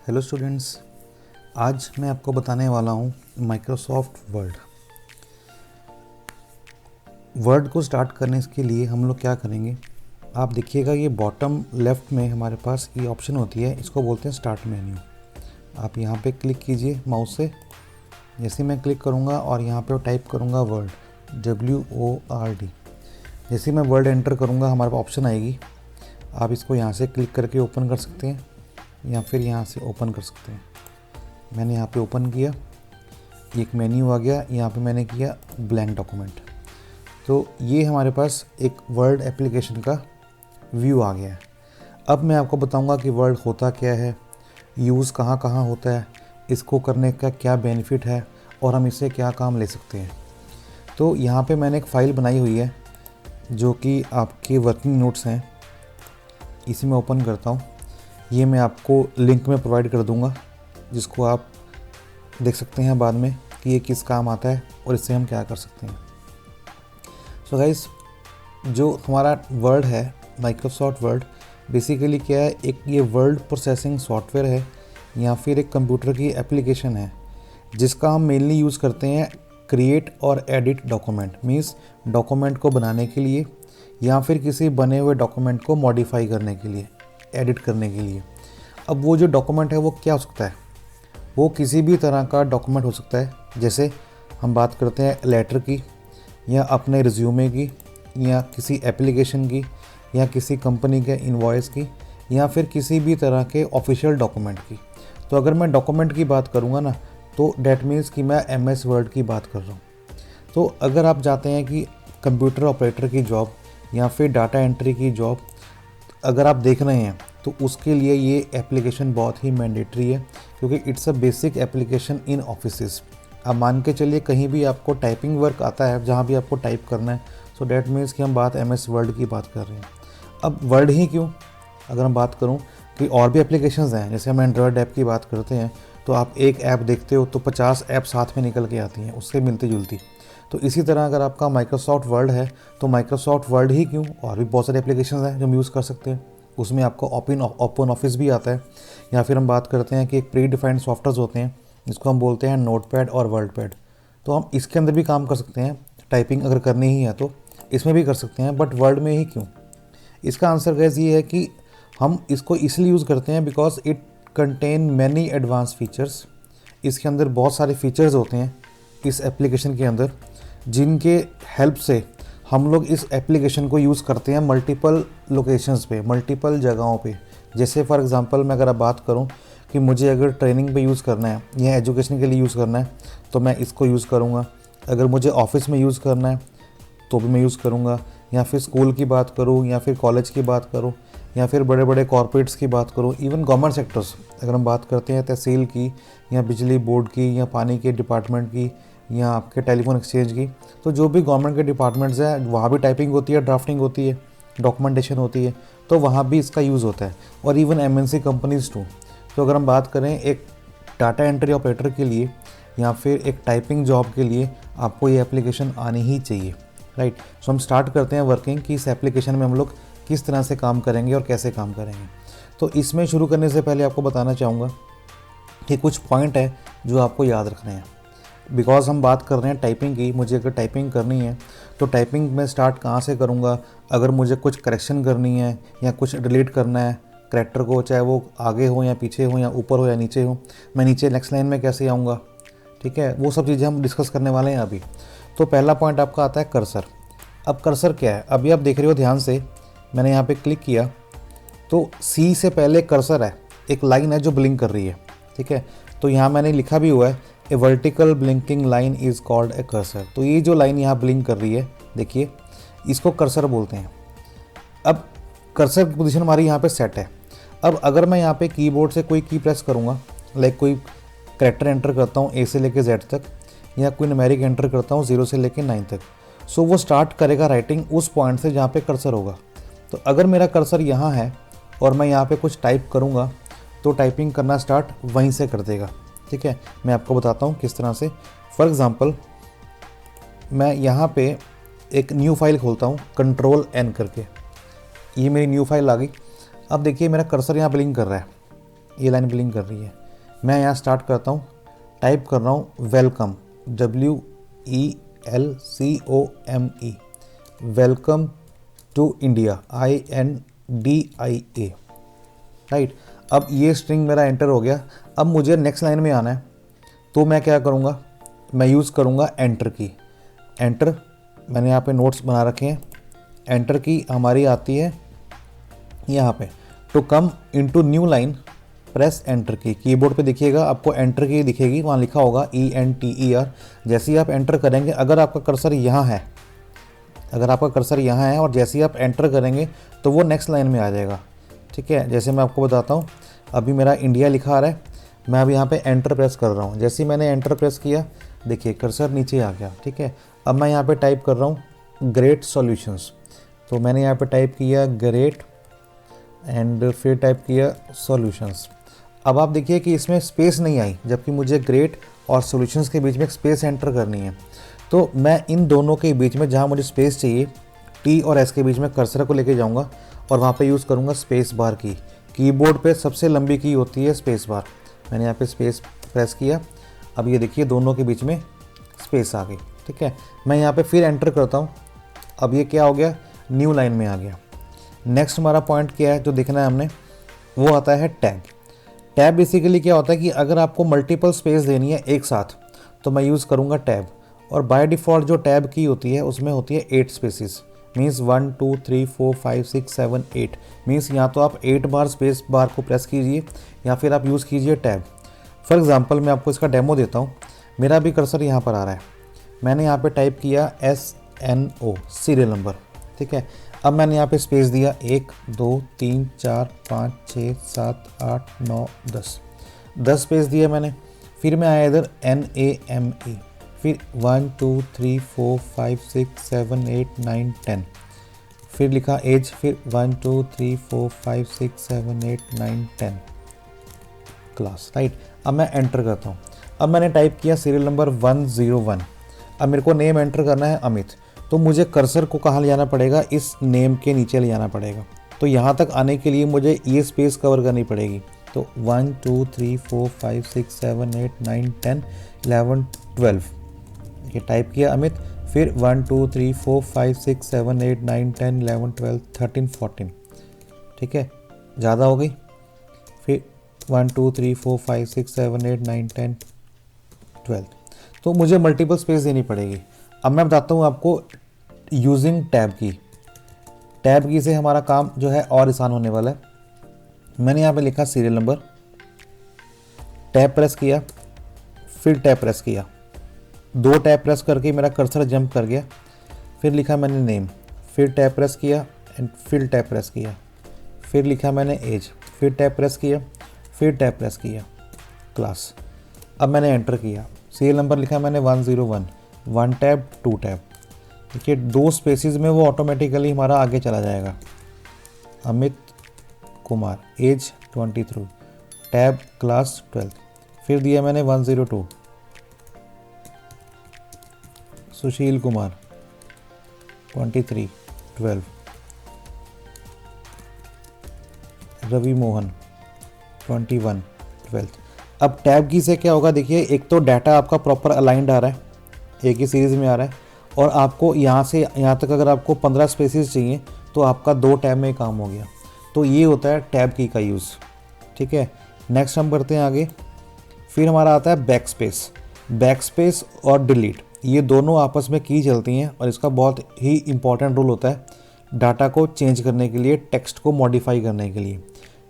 Hello students, आज मैं आपको बताने वाला हूँ माइक्रोसॉफ्ट वर्ड। वर्ड को स्टार्ट करने के लिए हम लोग क्या करेंगे, आप देखिएगा ये बॉटम लेफ़्ट में हमारे पास ये ऑप्शन होती है, इसको बोलते हैं स्टार्ट मेन्यू। आप यहाँ पे क्लिक कीजिए माउस से। जैसे मैं क्लिक करूँगा और यहाँ पे टाइप करूँगा वर्ड, WORD। जैसे मैं वर्ड एंटर करूँगा हमारे पास ऑप्शन आएगी। आप इसको यहाँ से क्लिक करके ओपन कर सकते हैं या फिर यहाँ से ओपन कर सकते हैं। मैंने यहाँ पे ओपन किया, एक मेन्यू आ गया, यहाँ पे मैंने किया ब्लैंक डॉक्यूमेंट। तो ये हमारे पास एक वर्ड एप्लीकेशन का व्यू आ गया है। अब मैं आपको बताऊंगा कि वर्ड होता क्या है, यूज़ कहाँ कहाँ होता है, इसको करने का क्या बेनिफिट है और हम इससे क्या काम ले सकते हैं। तो यहाँ पे मैंने एक फ़ाइल बनाई हुई है जो कि आपके वर्किंग नोट्स हैं। इसी में ओपन करता हूँ। ये मैं आपको लिंक में प्रोवाइड कर दूंगा, जिसको आप देख सकते हैं बाद में कि ये किस काम आता है और इससे हम क्या कर सकते हैं। सो गाइस, जो हमारा वर्ड है माइक्रोसॉफ्ट वर्ड, बेसिकली क्या है, एक ये वर्ड प्रोसेसिंग सॉफ्टवेयर है या फिर एक कंप्यूटर की एप्लीकेशन है जिसका हम मेनली यूज़ करते हैं क्रिएट और एडिट डॉक्यूमेंट। मीन्स डॉक्यूमेंट को बनाने के लिए या फिर किसी बने हुए डॉक्यूमेंट को मॉडिफाई करने के लिए, एडिट करने के लिए। अब वो जो डॉक्यूमेंट है वो क्या हो सकता है, वो किसी भी तरह का डॉक्यूमेंट हो सकता है। जैसे हम बात करते हैं लेटर की, या अपने रिज्यूमे की, या किसी एप्लीकेशन की, या किसी कंपनी के इनवॉइस की, या फिर किसी भी तरह के ऑफिशियल डॉक्यूमेंट की। तो अगर मैं डॉक्यूमेंट की बात करूँगा ना, तो डैट मीन्स कि मैं MS वर्ड की बात कर रहा हूँ। तो अगर आप चाहते हैं कि कंप्यूटर ऑपरेटर की जॉब या फिर डाटा एंट्री की जॉब अगर आप देख रहे हैं, तो उसके लिए ये एप्लीकेशन बहुत ही मैंडेटरी है, क्योंकि it's a basic application in offices. आप मान के चलिए कहीं भी आपको टाइपिंग वर्क आता है, जहाँ भी आपको टाइप करना है, सो डैट मीन्स कि हम बात MS वर्ड की बात कर रहे हैं। अब वर्ड ही क्यों, अगर हम बात करूँ कि और भी एप्लीकेशंस हैं, जैसे हम एंड्रॉयड ऐप की बात करते हैं, तो आप एक ऐप देखते हो तो 50 ऐप साथ में निकल के आती हैं उससे मिलती जुलती। तो इसी तरह अगर आपका माइक्रोसॉफ्ट वर्ड है तो माइक्रोसॉफ्ट वर्ड ही क्यों, और भी बहुत सारे एप्लीकेशंस हैं जो हम यूज़ कर सकते हैं। उसमें आपको ओपन ऑफिस भी आता है, या फिर हम बात करते हैं कि एक प्री डिफाइंड सॉफ्टवेयर होते हैं जिसको हम बोलते हैं नोटपैड और वर्डपैड। तो हम इसके अंदर भी काम कर सकते हैं, टाइपिंग अगर करनी ही है तो इसमें भी कर सकते हैं। बट वर्ड में ही क्यों, इसका आंसर गैस ये है कि हम इसको इसलिए यूज़ करते हैं because it contain many advance features. इसके अंदर बहुत सारे फीचर्स होते हैं इस एप्लीकेशन के अंदर, जिनके हेल्प से हम लोग इस एप्लीकेशन को यूज़ करते हैं मल्टीपल लोकेशंस पे, मल्टीपल जगहों पे। जैसे फॉर एग्जांपल मैं अगर आप बात करूं कि मुझे अगर ट्रेनिंग पे यूज़ करना है या एजुकेशन के लिए यूज़ करना है तो मैं इसको यूज़ करूंगा। अगर मुझे ऑफिस में यूज़ करना है तो भी मैं यूज़ करूंगा, या फिर स्कूल की बात करूं या फिर कॉलेज की बात करूं या फिर बड़े बड़े कॉर्पोरेट्स की बात करूं, इवन गवर्नमेंट सेक्टर्स अगर हम बात करते हैं तहसील की या बिजली बोर्ड की या पानी के डिपार्टमेंट की या आपके टेलीफोन एक्सचेंज की, तो जो भी गवर्नमेंट के डिपार्टमेंट्स हैं वहाँ भी टाइपिंग होती है, ड्राफ्टिंग होती है, डॉक्यूमेंटेशन होती है, तो वहाँ भी इसका यूज़ होता है। और इवन MNC कंपनीज टू। तो अगर हम बात करें एक डाटा एंट्री ऑपरेटर के लिए या फिर एक टाइपिंग जॉब के लिए, आपको ये एप्लीकेशन आनी ही चाहिए, राइट। सो हम स्टार्ट करते हैं वर्किंग कि इस एप्लीकेशन में हम लोग किस तरह से काम करेंगे और कैसे काम करेंगे। तो इसमें शुरू करने से पहले आपको बताना चाहूँगा कि कुछ पॉइंट है जो आपको याद रखने हैं। बिकॉज हम बात कर रहे हैं टाइपिंग की, मुझे अगर टाइपिंग करनी है तो टाइपिंग में स्टार्ट कहाँ से करूँगा। अगर मुझे कुछ करेक्शन करनी है या कुछ डिलीट करना है करैक्टर को, चाहे वो आगे हो या पीछे हो या ऊपर हो या नीचे हो, मैं नीचे नेक्स्ट लाइन में कैसे आऊँगा, ठीक है, वो सब चीज़ें हम डिस्कस करने वाले हैं अभी। तो पहला पॉइंट आपका आता है कर्सर। अब कर्सर क्या है, अभी आप देख रहे हो ध्यान से, मैंने यहाँ पे क्लिक किया तो C से पहले कर्सर है, एक लाइन है जो ब्लिंक कर रही है, ठीक है। तो यहाँ मैंने लिखा भी हुआ है a vertical blinking line is called a cursor. तो ये जो लाइन यहाँ ब्लिंक कर रही है, देखिए, इसको कर्सर बोलते हैं। अब कर्सर की पोजीशन हमारी यहाँ पे सेट है। अब अगर मैं यहाँ पे कीबोर्ड से कोई की प्रेस करूँगा, लाइक कोई करैक्टर एंटर करता हूँ A से लेके Z तक, या कोई न्यूमेरिक एंटर करता हूँ 0 से लेके 9 तक, सो वो स्टार्ट करेगा राइटिंग उस पॉइंट से जहाँ पे कर्सर होगा। तो अगर मेरा कर्सर यहाँ है और मैं यहाँ पे कुछ टाइप करूँगा तो टाइपिंग करना स्टार्ट वहीं से कर देगा, ठीक है। मैं आपको बताता हूँ किस तरह से। फॉर एग्ज़ाम्पल मैं यहाँ पे एक न्यू फाइल खोलता हूँ Ctrl+N करके, ये मेरी न्यू फाइल आ गई। अब देखिए मेरा कर्सर यहाँ ब्लिंक कर रहा है, ये लाइन ब्लिंक कर रही है। मैं यहाँ स्टार्ट करता हूँ, टाइप कर रहा हूँ welcome, WELCOME, welcome to India, INDIA, right. अब ये स्ट्रिंग मेरा एंटर हो गया। अब मुझे नेक्स्ट लाइन में आना है, तो मैं क्या करूँगा, मैं यूज़ करूँगा एंटर की। एंटर, मैंने यहाँ पे नोट्स बना रखे हैं। एंटर की हमारी आती है यहाँ पे, to come into new line press enter की। कीबोर्ड पे देखिएगा आपको एंटर की दिखेगी, वहाँ लिखा होगा ENTER। जैसे ही आप एंटर करेंगे, अगर आपका कर्सर यहाँ है, और जैसे ही आप एंटर करेंगे तो वो नेक्स्ट लाइन में आ जाएगा, ठीक है। जैसे मैं आपको बताता हूँ, अभी मेरा इंडिया लिखा आ रहा है, मैं अभी यहाँ पे एंटर प्रेस कर रहा हूँ। जैसे ही मैंने एंटर प्रेस किया, देखिए कर्सर नीचे आ गया, ठीक है। अब मैं यहाँ पे टाइप कर रहा हूँ ग्रेट सॉल्यूशंस, तो मैंने यहाँ पे टाइप किया ग्रेट एंड फिर टाइप किया सॉल्यूशंस। अब आप देखिए कि इसमें स्पेस नहीं आई, जबकि मुझे ग्रेट और सॉल्यूशंस के बीच में एक स्पेस एंटर करनी है। तो मैं इन दोनों के बीच में जहाँ मुझे स्पेस चाहिए, T और S के बीच में कर्सर को लेके जाऊँगा और वहाँ पे यूज़ करूँगा स्पेस बार की। कीबोर्ड पे सबसे लंबी की होती है स्पेस बार। मैंने यहाँ पे स्पेस प्रेस किया, अब ये देखिए दोनों के बीच में स्पेस आ गई, ठीक है। मैं यहाँ पे फिर एंटर करता हूँ, अब ये क्या हो गया, न्यू लाइन में आ गया। नेक्स्ट हमारा पॉइंट क्या है जो देखना है हमने, वो आता है टैब। टैब बेसिकली क्या होता है कि अगर आपको मल्टीपल स्पेस देनी है एक साथ, तो मैं यूज़ करूँगा टैब। और बाय डिफ़ॉल्ट जो टैब की होती है उसमें होती है 8 स्पेसिस, मीन्स 1 2 3 4 5 6 7 8, मीन्स या तो आप 8 बार स्पेस बार को प्रेस कीजिए या फिर आप यूज़ कीजिए टैब। फॉर एग्ज़ाम्पल मैं आपको इसका डेमो देता हूँ। मेरा भी कर्सर यहाँ पर आ रहा है, मैंने यहाँ पे टाइप किया SNO, सीरियल नंबर, ठीक है। अब मैंने यहाँ पे स्पेस दिया 1 2 3 4 5 6 7 8 9 10 स्पेस दिया मैंने। फिर मैं आया इधर NAME, फिर 1 2 3 4 5 6 7 8 9 10, फिर लिखा एज, फिर 1 2 3 4 5 6 7 8 9 10 क्लास, राइट। अब मैं एंटर करता हूँ। अब मैंने टाइप किया सीरियल नंबर 101। अब मेरे को नेम एंटर करना है अमित, तो मुझे कर्सर को कहाँ ले जाना पड़ेगा, इस नेम के नीचे ले जाना पड़ेगा। तो यहाँ तक आने के लिए मुझे ये स्पेस कवर करनी पड़ेगी। तो 1 2 3 4 5 6 7 8 9 10 11 12, ये टाइप किया अमित। फिर 1 2 3 4 5 6 7 8 9 10 11 12 13 14, ठीक है, ज़्यादा हो गई। फिर 1 2 3 4 5 6 7 8 9 10 12, तो मुझे मल्टीपल स्पेस देनी पड़ेगी। अब मैं बताता हूँ आपको यूजिंग टैब की। टैब की से हमारा काम जो है और आसान होने वाला है। मैंने यहाँ पे लिखा सीरियल नंबर, टैब प्रेस किया, फिर टैब प्रेस किया, 2 टैब प्रेस करके मेरा कर्सर जंप कर गया। फिर लिखा मैंने नेम, फिर टैब प्रेस किया एंड फिर टैब प्रेस किया, फिर लिखा मैंने एज, फिर टैब प्रेस किया, फिर टैब प्रेस किया क्लास। अब मैंने एंटर किया, सीरियल नंबर लिखा मैंने 101, 1 टैब 2 टैब, देखिए 2 स्पेसिस में वो ऑटोमेटिकली हमारा आगे चला जाएगा। Amit Kumar, age 23, tab class 12, फिर दिया मैंने 102, सुशील कुमार 23 12, रवि मोहन 21 12। अब टैब की से क्या होगा, देखिए एक तो डाटा आपका प्रॉपर अलाइंड आ रहा है, एक ही सीरीज़ में आ रहा है, और आपको यहाँ से यहाँ तक अगर आपको 15 स्पेसिस चाहिए तो आपका 2 टैब में काम हो गया। तो ये होता है टैब की का यूज़, ठीक है। नेक्स्ट हम करते हैं आगे। फिर हमारा आता है बैक स्पेस और डिलीट, ये दोनों आपस में की चलती हैं और इसका बहुत ही इंपॉर्टेंट रोल होता है डाटा को चेंज करने के लिए, टेक्स्ट को मॉडिफाई करने के लिए।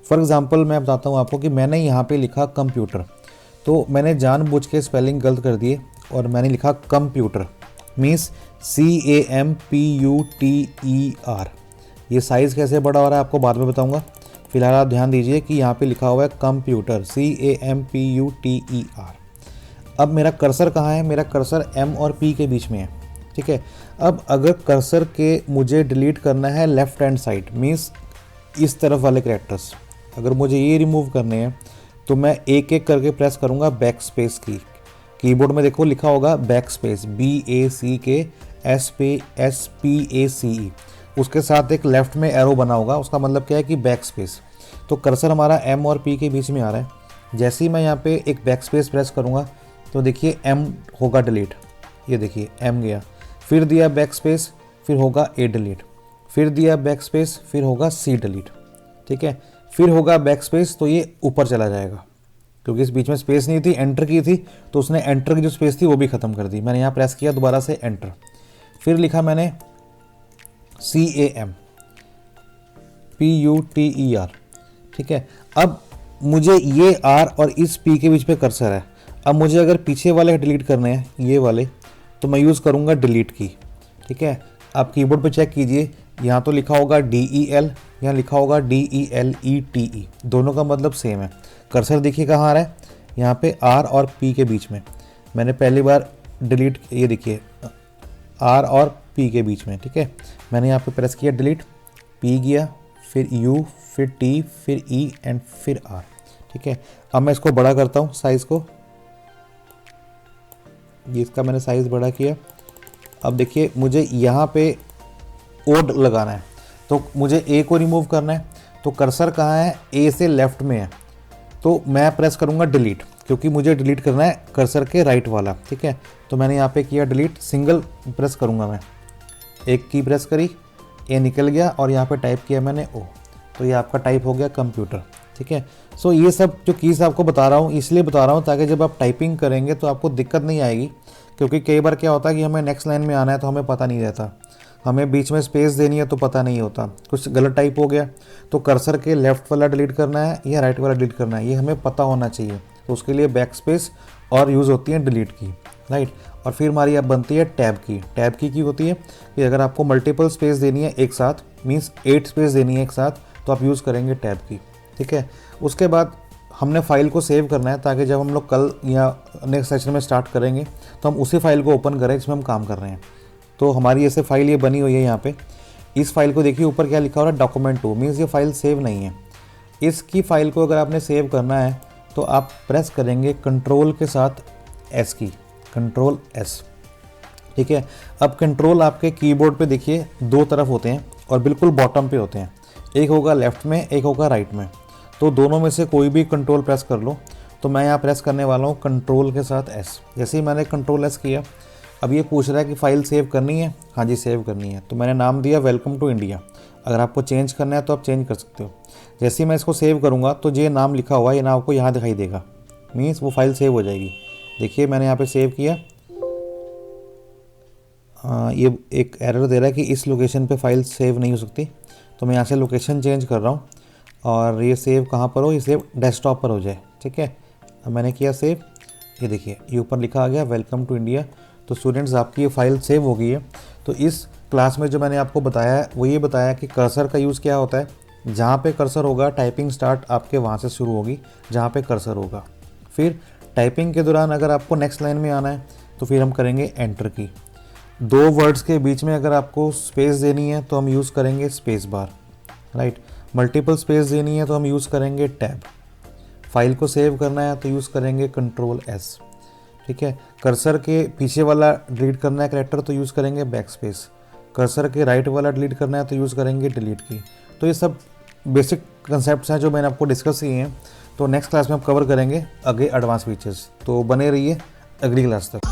फॉर एग्जांपल मैं बताता हूँ आपको कि मैंने यहाँ पे लिखा कंप्यूटर, तो मैंने जानबूझ के स्पेलिंग गलत कर दिए और मैंने लिखा कंप्यूटर, मीन्स CAMPUTER। ये साइज़ कैसे बड़ा हो रहा है आपको बाद में बताऊंगा, फिलहाल आप ध्यान दीजिए कि यहाँ पे लिखा हुआ है कंप्यूटर, CAMPUTER। अब मेरा कर्सर कहाँ है, मेरा कर्सर M और P के बीच में है, ठीक है। अब अगर कर्सर के मुझे डिलीट करना है लेफ़्ट हैंड साइड, मीन्स इस तरफ वाले कैरेक्टर्स, अगर मुझे ये रिमूव करने हैं तो मैं एक एक करके प्रेस करूँगा बैक स्पेस की। कीबोर्ड में देखो लिखा होगा बैक स्पेस, BACKSPACE, उसके साथ एक लेफ़्ट में एरो बना होगा, उसका मतलब क्या है कि बैक स्पेस। तो कर्सर हमारा M और P के बीच में आ रहा है। जैसे ही मैं यहाँ पे एक बैक स्पेस प्रेस करूँगा तो देखिए M होगा डिलीट, ये देखिए M गया, फिर दिया बैक स्पेस, फिर होगा A डिलीट, फिर दिया बैक स्पेस, फिर होगा C डिलीट, ठीक है, फिर होगा बैक स्पेस, तो ये ऊपर चला जाएगा क्योंकि इस बीच में स्पेस नहीं थी, एंटर की थी तो उसने एंटर की जो स्पेस थी वो भी ख़त्म कर दी। मैंने यहाँ प्रेस किया दोबारा से एंटर, फिर लिखा मैंने CAMPUTER, ठीक है। अब मुझे ये R और इस P के बीच पे कर्सर है। अब मुझे अगर पीछे वाले डिलीट करने हैं, ये वाले, तो मैं यूज़ करूँगा डिलीट की, ठीक है। आप कीबोर्ड पे चेक कीजिए, यहाँ तो लिखा होगा DEL, यहाँ लिखा होगा DELETE, दोनों का मतलब सेम है। कर्सर देखिए कहाँ आ रहा है, यहाँ पे R और P के बीच में। मैंने पहली बार डिलीट, ये देखिए R और P के बीच में, ठीक है। मैंने यहाँ पे प्रेस किया डिलीट, P गया, फिर U, फिर T, फिर E एंड फिर R, ठीक है। अब मैं इसको बड़ा करता हूँ साइज़ को, ये इसका मैंने साइज़ बड़ा किया। अब देखिए मुझे यहाँ पे ओड लगाना है, तो मुझे A को रिमूव करना है, तो कर्सर कहाँ है, A से लेफ़्ट में है, तो मैं प्रेस करूँगा डिलीट क्योंकि मुझे डिलीट करना है कर्सर के राइट वाला, ठीक है। तो मैंने यहाँ पे किया डिलीट, सिंगल प्रेस करूँगा मैं, एक की प्रेस करी, A निकल गया और यहाँ पे टाइप किया मैंने O, तो ये आपका टाइप हो गया कंप्यूटर, ठीक है। सो ये सब जो कीज़ आपको बता रहा हूँ इसलिए बता रहा हूँ ताकि जब आप टाइपिंग करेंगे तो आपको दिक्कत नहीं आएगी, क्योंकि कई बार क्या होता है कि हमें नेक्स्ट लाइन में आना है तो हमें पता नहीं रहता, हमें बीच में स्पेस देनी है तो पता नहीं होता, कुछ गलत टाइप हो गया तो कर्सर के लेफ़्ट वाला डिलीट करना है या राइट वाला डिलीट करना है, ये हमें पता होना चाहिए। तो उसके लिए बैक स्पेस और यूज़ होती है डिलीट की, राइट। और फिर हमारी अब बनती है टैब की। टैब की होती है कि अगर आपको मल्टीपल स्पेस देनी है एक साथ, मीन्स 8 स्पेस देनी है एक साथ, तो आप यूज़ करेंगे टैब की, ठीक है। उसके बाद हमने फाइल को सेव करना है ताकि जब हम लोग कल या नेक्स्ट सेशन में स्टार्ट करेंगे तो हम उसी फाइल को ओपन करें जिसमें हम काम कर रहे हैं। तो हमारी ऐसे फाइल ये बनी हुई है यहाँ पे। इस फाइल को देखिए ऊपर क्या लिखा हो रहा है, डॉक्यूमेंट 2, मीन्स ये फाइल सेव नहीं है। इसकी फ़ाइल को अगर आपने सेव करना है तो आप प्रेस करेंगे कंट्रोल के साथ S की, कंट्रोल S, ठीक है। अब कंट्रोल आपके कीबोर्ड पे देखिए दो तरफ होते हैं और बिल्कुल बॉटम पे होते हैं, एक होगा लेफ़्ट में, एक होगा राइट में, तो दोनों में से कोई भी कंट्रोल प्रेस कर लो। तो मैं यहाँ प्रेस करने वाला हूँ कंट्रोल के साथ S। जैसे ही मैंने कंट्रोल S किया, अब ये पूछ रहा है कि फ़ाइल सेव करनी है, हाँ जी सेव करनी है, तो मैंने नाम दिया वेलकम टू इंडिया। अगर आपको चेंज करना है तो आप चेंज कर सकते हो। जैसे ही मैं इसको सेव करूँगा तो ये नाम लिखा हुआ है, ये नाम आपको यहाँ दिखाई देगा, मीन्स वो फाइल सेव हो जाएगी। देखिए मैंने यहाँ पे सेव किया, ये एक एरर दे रहा है कि इस लोकेशन पे फाइल सेव नहीं हो सकती, तो मैं यहाँ से लोकेशन चेंज कर रहा हूँ और ये सेव कहाँ पर हो, ये सेव डेस्कटॉप पर हो जाए, ठीक है। अब मैंने किया सेव, ये देखिए ये ऊपर लिखा आ गया वेलकम टू इंडिया। तो स्टूडेंट्स आपकी ये फाइल सेव हो गई है। तो इस क्लास में जो मैंने आपको बताया है वो ये बताया कि कर्सर का यूज़ क्या होता है, जहाँ पे कर्सर होगा टाइपिंग स्टार्ट आपके वहाँ से शुरू होगी जहाँ पे कर्सर होगा। फिर टाइपिंग के दौरान अगर आपको नेक्स्ट लाइन में आना है तो फिर हम करेंगे एंटर की। दो वर्ड्स के बीच में अगर आपको स्पेस देनी है तो हम यूज़ करेंगे space bar, right. Multiple space देनी है तो हम यूज़ करेंगे टैब। फाइल को सेव करना है तो यूज़ करेंगे कंट्रोल S, ठीक है। कर्सर के पीछे वाला डिलीट करना है कैरेक्टर तो यूज़ करेंगे बैक स्पेस। कर्सर के राइट वाला डिलीट करना है तो यूज़ करेंगे डिलीट की। तो ये सब बेसिक कंसेप्ट्स हैं जो मैंने आपको डिस्कस किए हैं। तो नेक्स्ट क्लास में हम कवर करेंगे आगे एडवांस फीचर्स। तो बने रहिए अगली क्लास तक।